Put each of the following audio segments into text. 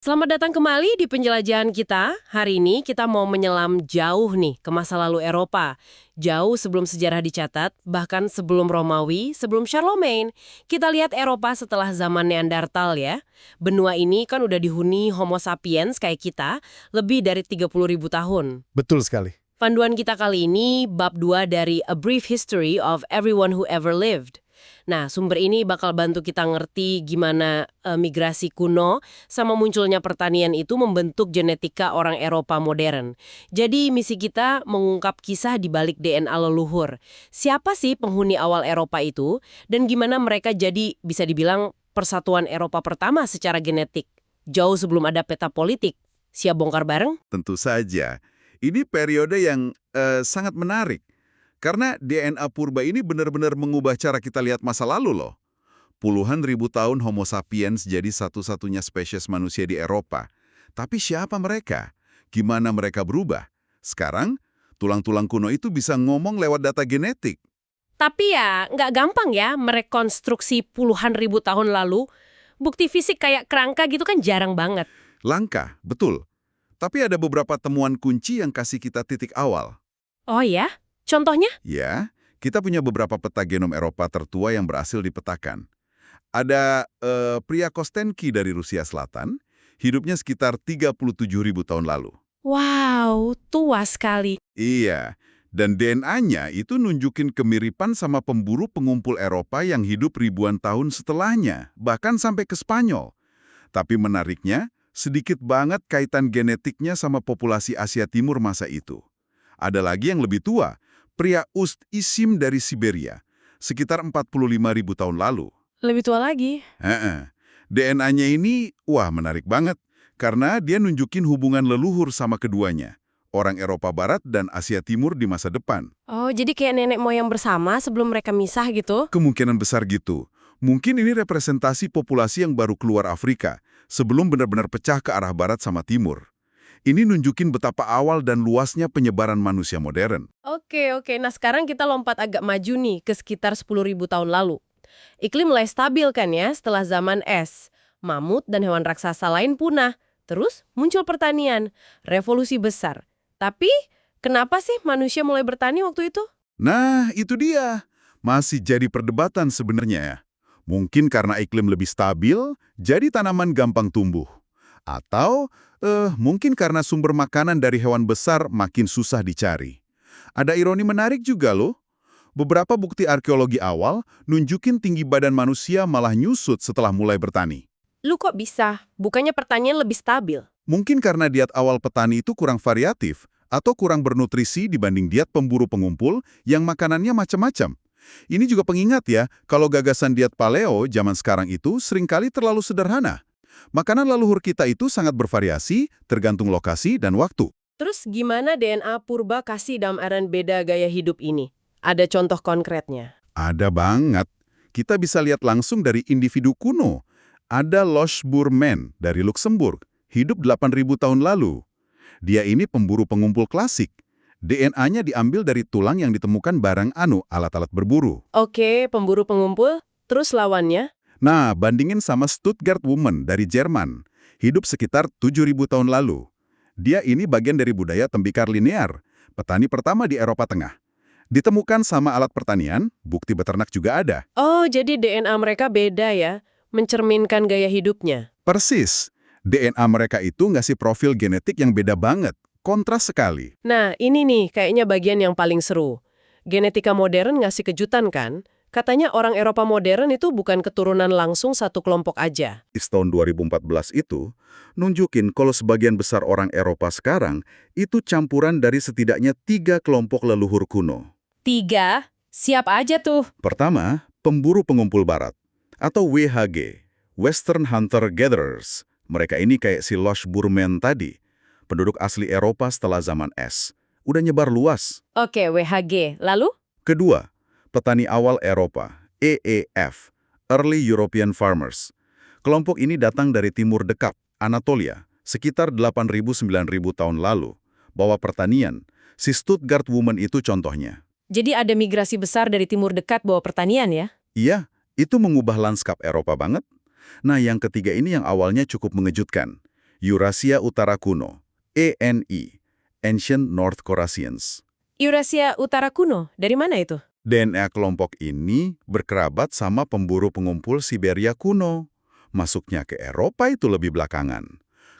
Selamat datang kembali di penjelajahan kita. Hari ini kita mau menyelam jauh nih ke masa lalu Eropa. Jauh sebelum sejarah dicatat, bahkan sebelum Romawi, sebelum Charlemagne. Kita lihat Eropa setelah zaman Neanderthal ya. Benua ini kan udah dihuni Homo sapiens kayak kita lebih dari 30.000 tahun. Betul sekali. Panduan kita kali ini bab 2 dari A Brief History of Everyone Who Ever Lived. Nah, sumber ini bakal bantu kita ngerti gimana migrasi kuno sama munculnya pertanian itu membentuk genetika orang Eropa modern. Jadi misi kita mengungkap kisah di balik DNA leluhur. Siapa sih penghuni awal Eropa itu dan gimana mereka jadi bisa dibilang persatuan Eropa pertama secara genetik. Jauh sebelum ada peta politik. Siap bongkar bareng? Tentu saja. Ini periode yang sangat menarik. Karena DNA purba ini benar-benar mengubah cara kita lihat masa lalu loh. Puluhan ribu tahun Homo sapiens jadi satu-satunya spesies manusia di Eropa. Tapi siapa mereka? Gimana mereka berubah? Sekarang, tulang-tulang kuno itu bisa ngomong lewat data genetik. Tapi ya, nggak gampang ya merekonstruksi puluhan ribu tahun lalu. Bukti fisik kayak kerangka gitu kan jarang banget. Langka, betul. Tapi ada beberapa temuan kunci yang kasih kita titik awal. Oh ya? Contohnya? Ya, kita punya beberapa peta genom Eropa tertua yang berhasil dipetakan. Ada pria Kostenki dari Rusia Selatan, hidupnya sekitar 37.000 tahun lalu. Wow, tua sekali. Iya, dan DNA-nya itu nunjukin kemiripan sama pemburu pengumpul Eropa yang hidup ribuan tahun setelahnya, bahkan sampai ke Spanyol. Tapi menariknya, sedikit banget kaitan genetiknya sama populasi Asia Timur masa itu. Ada lagi yang lebih tua, pria Ust-Isim dari Siberia, sekitar 45.000 tahun lalu. Lebih tua lagi. DNA-nya ini, wah menarik banget, karena dia nunjukin hubungan leluhur sama keduanya, orang Eropa Barat dan Asia Timur di masa depan. Oh, jadi kayak nenek moyang bersama sebelum mereka misah gitu? Kemungkinan besar gitu. Mungkin ini representasi populasi yang baru keluar Afrika, sebelum benar-benar pecah ke arah barat sama timur. Ini nunjukin betapa awal dan luasnya penyebaran manusia modern. Oke. Nah sekarang kita lompat agak maju nih ke sekitar 10.000 tahun lalu. Iklim mulai stabil kan ya setelah zaman es. Mamut dan hewan raksasa lain punah. Terus muncul pertanian. Revolusi besar. Tapi kenapa sih manusia mulai bertani waktu itu? Nah, itu dia. Masih jadi perdebatan sebenarnya ya. Mungkin karena iklim lebih stabil, jadi tanaman gampang tumbuh. Atau mungkin karena sumber makanan dari hewan besar makin susah dicari. Ada ironi menarik juga loh. Beberapa bukti arkeologi awal nunjukin tinggi badan manusia malah nyusut setelah mulai bertani. Lu kok bisa? Bukannya pertanian lebih stabil? Mungkin karena diet awal petani itu kurang variatif atau kurang bernutrisi dibanding diet pemburu pengumpul yang makanannya macam-macam. Ini juga pengingat ya, kalau gagasan diet paleo zaman sekarang itu seringkali terlalu sederhana. Makanan leluhur kita itu sangat bervariasi, tergantung lokasi dan waktu. Terus gimana DNA purba kasih gambaran beda gaya hidup ini? Ada contoh konkretnya? Ada banget. Kita bisa lihat langsung dari individu kuno. Ada Lochbourman dari Luxembourg, hidup 8.000 tahun lalu. Dia ini pemburu pengumpul klasik. DNA-nya diambil dari tulang yang ditemukan barang alat-alat berburu. Oke, pemburu pengumpul. Terus lawannya? Nah, bandingin sama Stuttgart Woman dari Jerman, hidup sekitar 7.000 tahun lalu. Dia ini bagian dari budaya tembikar linear, petani pertama di Eropa Tengah. Ditemukan sama alat pertanian, bukti beternak juga ada. Oh, jadi DNA mereka beda ya? Mencerminkan gaya hidupnya? Persis, DNA mereka itu ngasih profil genetik yang beda banget, kontras sekali. Nah, ini nih kayaknya bagian yang paling seru. Genetika modern ngasih kejutan kan? Katanya orang Eropa modern itu bukan keturunan langsung satu kelompok aja. Di tahun 2014 itu, nunjukin kalau sebagian besar orang Eropa sekarang itu campuran dari setidaknya 3 kelompok leluhur kuno. 3? Siap aja tuh. Pertama, pemburu pengumpul barat, atau WHG, Western Hunter Gatherers. Mereka ini kayak si Lochbourman tadi, penduduk asli Eropa setelah zaman es. Udah nyebar luas. Oke, WHG. Lalu? Kedua, petani awal Eropa, EEF, Early European Farmers. Kelompok ini datang dari timur dekat, Anatolia, sekitar 8.000–9.000 tahun lalu. Bawa pertanian, si Stuttgart Woman itu contohnya. Jadi ada migrasi besar dari timur dekat bawa pertanian ya? Iya, itu mengubah lanskap Eropa banget. Nah, yang ketiga ini yang awalnya cukup mengejutkan. Eurasia Utara Kuno, ANI, Ancient North Caucasians. Eurasia Utara Kuno, dari mana itu? DNA kelompok ini berkerabat sama pemburu pengumpul Siberia kuno. Masuknya ke Eropa itu lebih belakangan.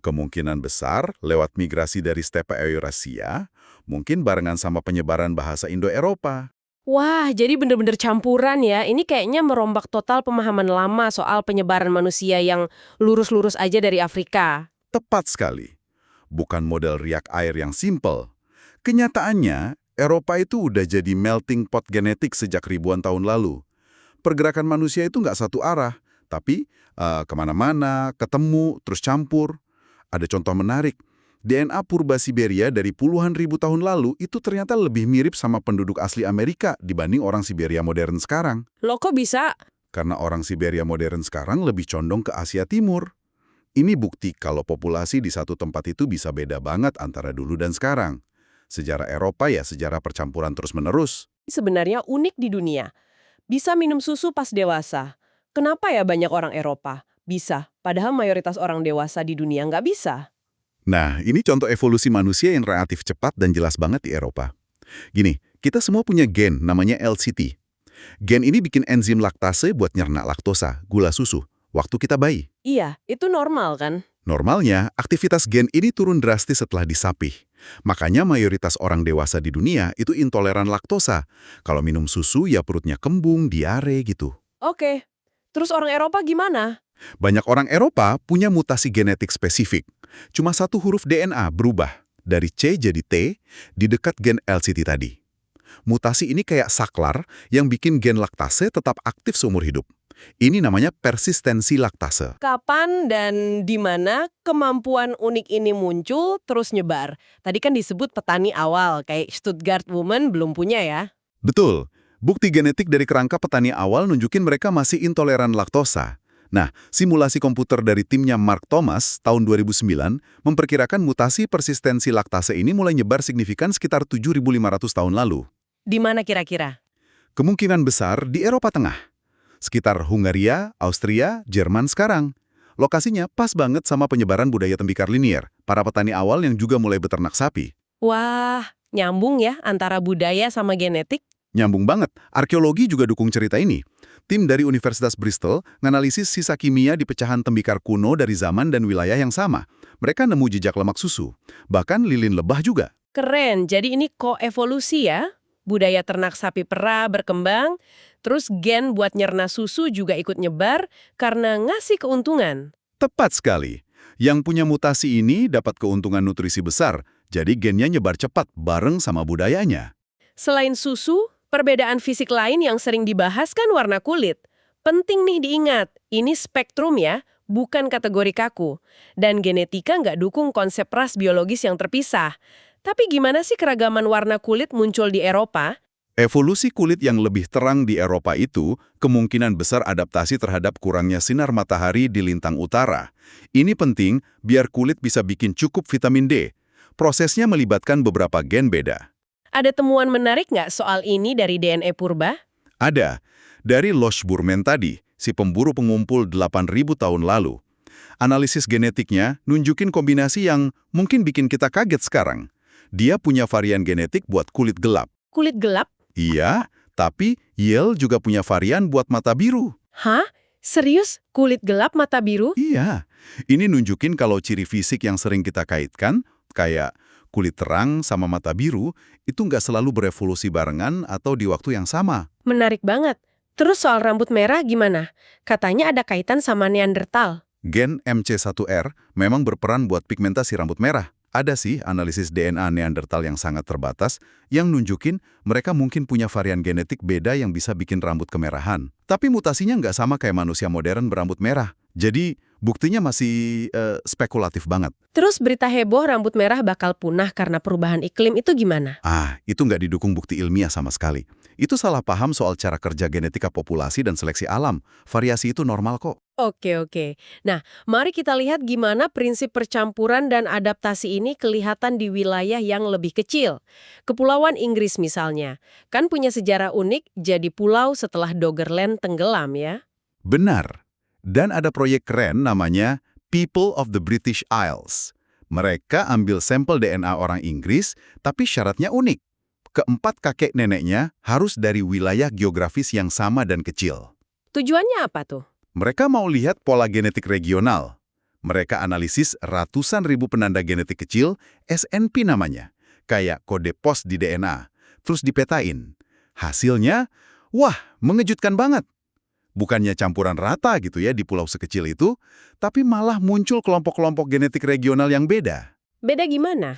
Kemungkinan besar lewat migrasi dari steppe Eurasia, mungkin barengan sama penyebaran bahasa Indo-Eropa. Wah, jadi bener-bener campuran ya. Ini kayaknya merombak total pemahaman lama soal penyebaran manusia yang lurus-lurus aja dari Afrika. Tepat sekali. Bukan model riak air yang simple. Kenyataannya, Eropa itu udah jadi melting pot genetik sejak ribuan tahun lalu. Pergerakan manusia itu nggak satu arah, tapi kemana-mana, ketemu, terus campur. Ada contoh menarik. DNA purba Siberia dari puluhan ribu tahun lalu itu ternyata lebih mirip sama penduduk asli Amerika dibanding orang Siberia modern sekarang. Loh kok bisa? Karena orang Siberia modern sekarang lebih condong ke Asia Timur. Ini bukti kalau populasi di satu tempat itu bisa beda banget antara dulu dan sekarang. Sejarah Eropa ya sejarah percampuran terus-menerus. Sebenarnya unik di dunia. Bisa minum susu pas dewasa. Kenapa ya banyak orang Eropa bisa, padahal mayoritas orang dewasa di dunia nggak bisa? Nah, ini contoh evolusi manusia yang relatif cepat dan jelas banget di Eropa. Gini, kita semua punya gen namanya LCT. Gen ini bikin enzim laktase buat nyerna laktosa, gula susu, waktu kita bayi. Iya, itu normal kan? Normalnya, aktivitas gen ini turun drastis setelah disapih. Makanya mayoritas orang dewasa di dunia itu intoleran laktosa. Kalau minum susu ya perutnya kembung, diare gitu. Oke, terus orang Eropa gimana? Banyak orang Eropa punya mutasi genetik spesifik. Cuma satu huruf DNA berubah, dari C jadi T, di dekat gen LCT tadi. Mutasi ini kayak saklar yang bikin gen laktase tetap aktif seumur hidup. Ini namanya persistensi laktase. Kapan dan di mana kemampuan unik ini muncul terus nyebar? Tadi kan disebut petani awal, kayak Stuttgart Woman belum punya ya? Betul. Bukti genetik dari kerangka petani awal nunjukin mereka masih intoleran laktosa. Nah, simulasi komputer dari timnya Mark Thomas tahun 2009 memperkirakan mutasi persistensi laktase ini mulai nyebar signifikan sekitar 7.500 tahun lalu. Di mana kira-kira? Kemungkinan besar di Eropa Tengah. Sekitar Hungaria, Austria, Jerman sekarang. Lokasinya pas banget sama penyebaran budaya tembikar linier, para petani awal yang juga mulai beternak sapi. Wah, nyambung ya antara budaya sama genetik? Nyambung banget, arkeologi juga dukung cerita ini. Tim dari Universitas Bristol nganalisis sisa kimia di pecahan tembikar kuno dari zaman dan wilayah yang sama. Mereka nemu jejak lemak susu, bahkan lilin lebah juga. Keren, jadi ini koevolusi ya? Budaya ternak sapi perah berkembang, terus gen buat nyerna susu juga ikut nyebar karena ngasih keuntungan. Tepat sekali. Yang punya mutasi ini dapat keuntungan nutrisi besar, jadi gennya nyebar cepat bareng sama budayanya. Selain susu, perbedaan fisik lain yang sering dibahas kan warna kulit. Penting nih diingat, ini spektrum ya, bukan kategori kaku. Dan genetika nggak dukung konsep ras biologis yang terpisah. Tapi gimana sih keragaman warna kulit muncul di Eropa? Evolusi kulit yang lebih terang di Eropa itu kemungkinan besar adaptasi terhadap kurangnya sinar matahari di lintang utara. Ini penting biar kulit bisa bikin cukup vitamin D. Prosesnya melibatkan beberapa gen beda. Ada temuan menarik nggak soal ini dari DNA purba? Ada. Dari Lochburmen tadi, si pemburu pengumpul 8.000 tahun lalu. Analisis genetiknya nunjukin kombinasi yang mungkin bikin kita kaget sekarang. Dia punya varian genetik buat kulit gelap. Kulit gelap? Iya, tapi Yale juga punya varian buat mata biru. Hah? Serius? Kulit gelap mata biru? Iya, ini nunjukin kalau ciri fisik yang sering kita kaitkan, kayak kulit terang sama mata biru, itu nggak selalu berevolusi barengan atau di waktu yang sama. Menarik banget. Terus soal rambut merah gimana? Katanya ada kaitan sama Neandertal. Gen MC1R memang berperan buat pigmentasi rambut merah. Ada sih analisis DNA Neandertal yang sangat terbatas yang nunjukin mereka mungkin punya varian genetik beda yang bisa bikin rambut kemerahan. Tapi mutasinya nggak sama kayak manusia modern berambut merah. Jadi buktinya masih spekulatif banget. Terus berita heboh rambut merah bakal punah karena perubahan iklim itu gimana? Itu nggak didukung bukti ilmiah sama sekali. Itu salah paham soal cara kerja genetika populasi dan seleksi alam. Variasi itu normal kok. Oke. Nah, mari kita lihat gimana prinsip percampuran dan adaptasi ini kelihatan di wilayah yang lebih kecil. Kepulauan Inggris misalnya, kan punya sejarah unik jadi pulau setelah Doggerland tenggelam ya. Benar. Dan ada proyek keren namanya People of the British Isles. Mereka ambil sampel DNA orang Inggris, tapi syaratnya unik. Keempat kakek neneknya harus dari wilayah geografis yang sama dan kecil. Tujuannya apa tuh? Mereka mau lihat pola genetik regional. Mereka analisis ratusan ribu penanda genetik kecil, SNP namanya, kayak kode pos di DNA, terus dipetain. Hasilnya, wah, mengejutkan banget. Bukannya campuran rata gitu ya di pulau sekecil itu, tapi malah muncul kelompok-kelompok genetik regional yang beda. Beda gimana?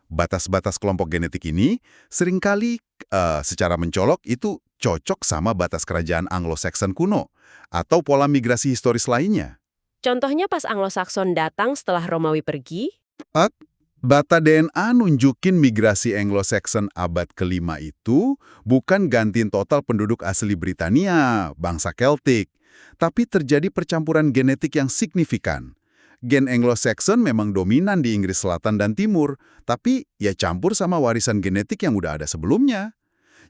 Batas-batas kelompok genetik ini seringkali secara mencolok itu cocok sama batas kerajaan Anglo-Saxon kuno atau pola migrasi historis lainnya. Contohnya pas Anglo-Saxon datang setelah Romawi pergi, Data DNA nunjukin migrasi Anglo-Saxon abad ke-5 itu bukan gantiin total penduduk asli Britania, bangsa Celtic, tapi terjadi percampuran genetik yang signifikan. Gen Anglo-Saxon memang dominan di Inggris Selatan dan Timur, tapi ya campur sama warisan genetik yang udah ada sebelumnya.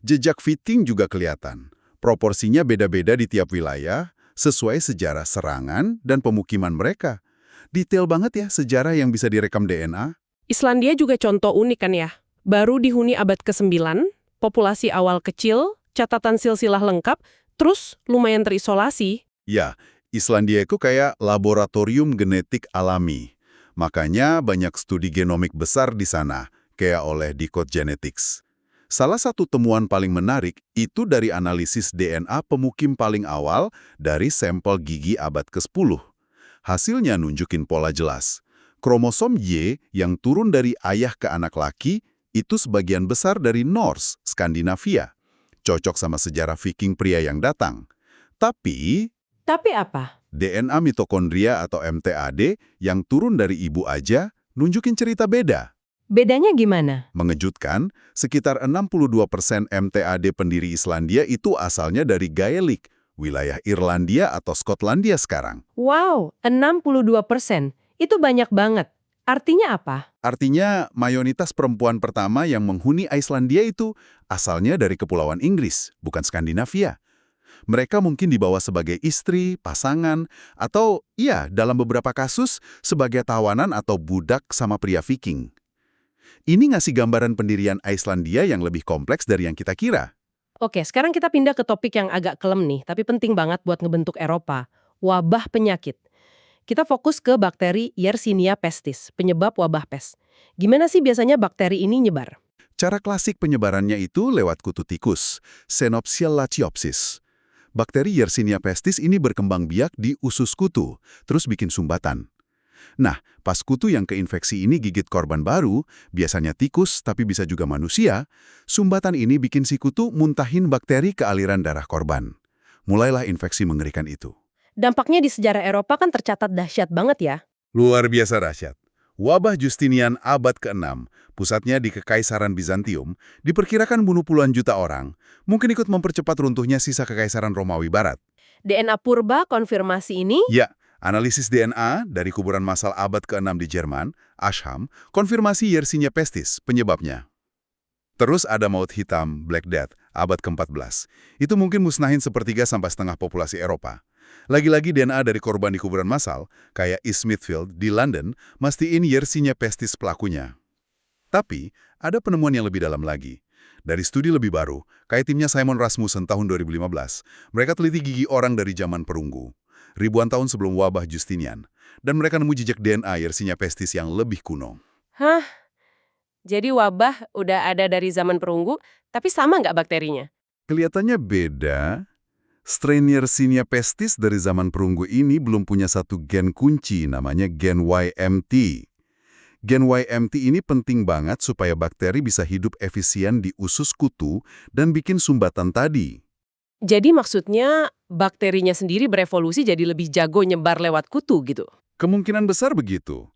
Jejak fitting juga kelihatan. Proporsinya beda-beda di tiap wilayah, sesuai sejarah serangan dan pemukiman mereka. Detail banget ya sejarah yang bisa direkam DNA. Islandia juga contoh unik kan ya? Baru dihuni abad ke-9, populasi awal kecil, catatan silsilah lengkap, terus lumayan terisolasi. Ya, Islandia itu kayak laboratorium genetik alami. Makanya banyak studi genomik besar di sana, kayak oleh Decode Genetics. Salah satu temuan paling menarik itu dari analisis DNA pemukim paling awal dari sampel gigi abad ke-10. Hasilnya nunjukin pola jelas. Kromosom Y yang turun dari ayah ke anak laki itu sebagian besar dari Norse, Skandinavia. Cocok sama sejarah Viking pria yang datang. Tapi apa? DNA mitokondria atau MTAD yang turun dari ibu aja nunjukin cerita beda. Bedanya gimana? Mengejutkan, sekitar 62% MTAD pendiri Islandia itu asalnya dari Gaelic, wilayah Irlandia atau Skotlandia sekarang. Wow, 62%. Itu banyak banget. Artinya apa? Artinya, mayoritas perempuan pertama yang menghuni Islandia itu asalnya dari Kepulauan Inggris, bukan Skandinavia. Mereka mungkin dibawa sebagai istri, pasangan, atau ya, dalam beberapa kasus, sebagai tawanan atau budak sama pria Viking. Ini ngasih gambaran pendirian Islandia yang lebih kompleks dari yang kita kira. Oke, sekarang kita pindah ke topik yang agak kelem nih, tapi penting banget buat ngebentuk Eropa. Wabah penyakit. Kita fokus ke bakteri Yersinia pestis, penyebab wabah pes. Gimana sih biasanya bakteri ini nyebar? Cara klasik penyebarannya itu lewat kutu tikus, Xenopsia lachiopsis. Bakteri Yersinia pestis ini berkembang biak di usus kutu, terus bikin sumbatan. Nah, pas kutu yang keinfeksi ini gigit korban baru, biasanya tikus tapi bisa juga manusia, sumbatan ini bikin si kutu muntahin bakteri ke aliran darah korban. Mulailah infeksi mengerikan itu. Dampaknya di sejarah Eropa kan tercatat dahsyat banget ya. Luar biasa dahsyat. Wabah Justinian abad ke-6, pusatnya di Kekaisaran Bizantium, diperkirakan bunuh puluhan juta orang, mungkin ikut mempercepat runtuhnya sisa Kekaisaran Romawi Barat. DNA purba konfirmasi ini? Ya, analisis DNA dari kuburan massal abad ke-6 di Jerman, Asham, konfirmasi Yersinia pestis, penyebabnya. Terus ada maut hitam, Black Death, abad ke-14. Itu mungkin musnahin 1/3 sampai 1/2 populasi Eropa. Lagi-lagi DNA dari korban di kuburan massal, kayak East Smithfield di London, mastiin Yersinia pestis pelakunya. Tapi, ada penemuan yang lebih dalam lagi. Dari studi lebih baru, kayak timnya Simon Rasmussen tahun 2015, mereka teliti gigi orang dari zaman perunggu, ribuan tahun sebelum wabah Justinian, dan mereka nemu jejak DNA Yersinia pestis yang lebih kuno. Hah? Jadi wabah udah ada dari zaman perunggu, tapi sama nggak bakterinya? Kelihatannya beda. Strain Yersinia pestis dari zaman perunggu ini belum punya satu gen kunci, namanya gen YMT. Gen YMT ini penting banget supaya bakteri bisa hidup efisien di usus kutu dan bikin sumbatan tadi. Jadi maksudnya bakterinya sendiri berevolusi jadi lebih jago nyebar lewat kutu gitu? Kemungkinan besar begitu.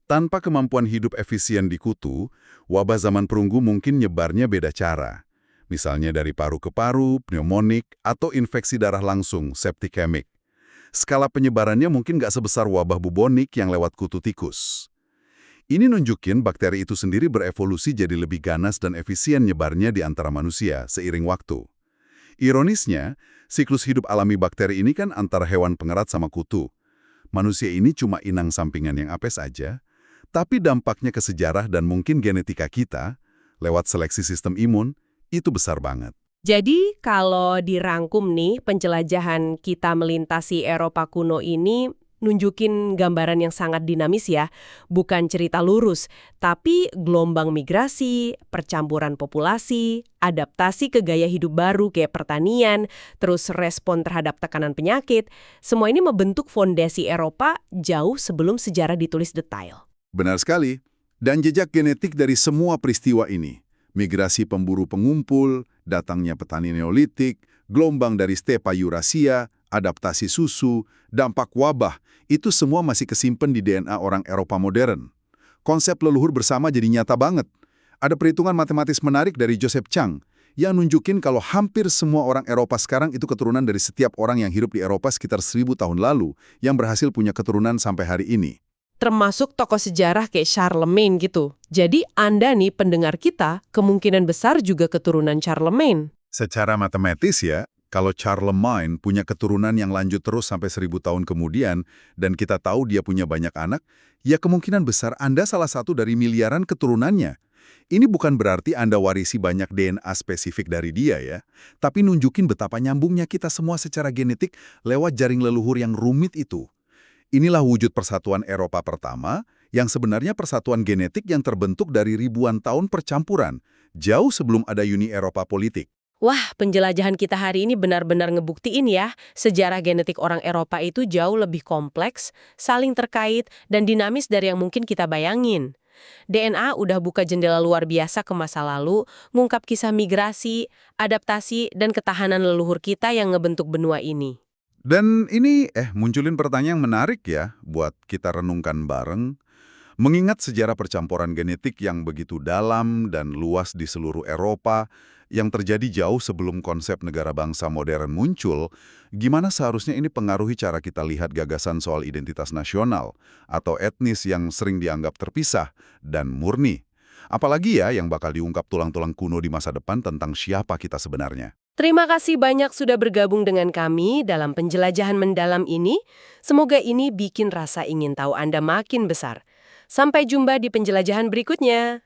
Tanpa kemampuan hidup efisien di kutu, wabah zaman perunggu mungkin nyebarnya beda cara. Misalnya dari paru ke paru, pneumonik, atau infeksi darah langsung, septicemic. Skala penyebarannya mungkin nggak sebesar wabah bubonik yang lewat kutu tikus. Ini nunjukin bakteri itu sendiri berevolusi jadi lebih ganas dan efisien nyebarnya di antara manusia seiring waktu. Ironisnya, siklus hidup alami bakteri ini kan antara hewan pengerat sama kutu. manusia ini cuma inang sampingan yang apes aja, tapi dampaknya ke sejarah dan mungkin genetika kita, lewat seleksi sistem imun, itu besar banget. Jadi kalau dirangkum nih, penjelajahan kita melintasi Eropa kuno ini nunjukin gambaran yang sangat dinamis ya. Bukan cerita lurus, tapi gelombang migrasi, percampuran populasi, adaptasi ke gaya hidup baru kayak pertanian, terus respon terhadap tekanan penyakit. Semua ini membentuk fondasi Eropa jauh sebelum sejarah ditulis detail. Benar sekali. Dan jejak genetik dari semua peristiwa ini, migrasi pemburu pengumpul, datangnya petani Neolitik, gelombang dari stepa Eurasia, adaptasi susu, dampak wabah, itu semua masih kesimpan di DNA orang Eropa modern. Konsep leluhur bersama jadi nyata banget. Ada perhitungan matematis menarik dari Joseph Chang yang nunjukin kalau hampir semua orang Eropa sekarang itu keturunan dari setiap orang yang hidup di Eropa sekitar 1000 tahun lalu yang berhasil punya keturunan sampai hari ini. Termasuk tokoh sejarah kayak Charlemagne gitu. Jadi Anda nih pendengar kita, kemungkinan besar juga keturunan Charlemagne. Secara matematis ya, kalau Charlemagne punya keturunan yang lanjut terus sampai 1000 tahun kemudian, dan kita tahu dia punya banyak anak, ya kemungkinan besar Anda salah satu dari miliaran keturunannya. Ini bukan berarti Anda warisi banyak DNA spesifik dari dia ya, tapi nunjukin betapa nyambungnya kita semua secara genetik lewat jaring leluhur yang rumit itu. Inilah wujud persatuan Eropa pertama, yang sebenarnya persatuan genetik yang terbentuk dari ribuan tahun percampuran, jauh sebelum ada Uni Eropa politik. Wah, penjelajahan kita hari ini benar-benar ngebuktiin ya, sejarah genetik orang Eropa itu jauh lebih kompleks, saling terkait, dan dinamis dari yang mungkin kita bayangin. DNA udah buka jendela luar biasa ke masa lalu, ngungkap kisah migrasi, adaptasi, dan ketahanan leluhur kita yang ngebentuk benua ini. Dan ini munculin pertanyaan yang menarik ya buat kita renungkan bareng. Mengingat sejarah percampuran genetik yang begitu dalam dan luas di seluruh Eropa, yang terjadi jauh sebelum konsep negara bangsa modern muncul, gimana seharusnya ini pengaruhi cara kita lihat gagasan soal identitas nasional atau etnis yang sering dianggap terpisah dan murni? Apalagi ya yang bakal diungkap tulang-tulang kuno di masa depan tentang siapa kita sebenarnya. Terima kasih banyak sudah bergabung dengan kami dalam penjelajahan mendalam ini. Semoga ini bikin rasa ingin tahu Anda makin besar. Sampai jumpa di penjelajahan berikutnya.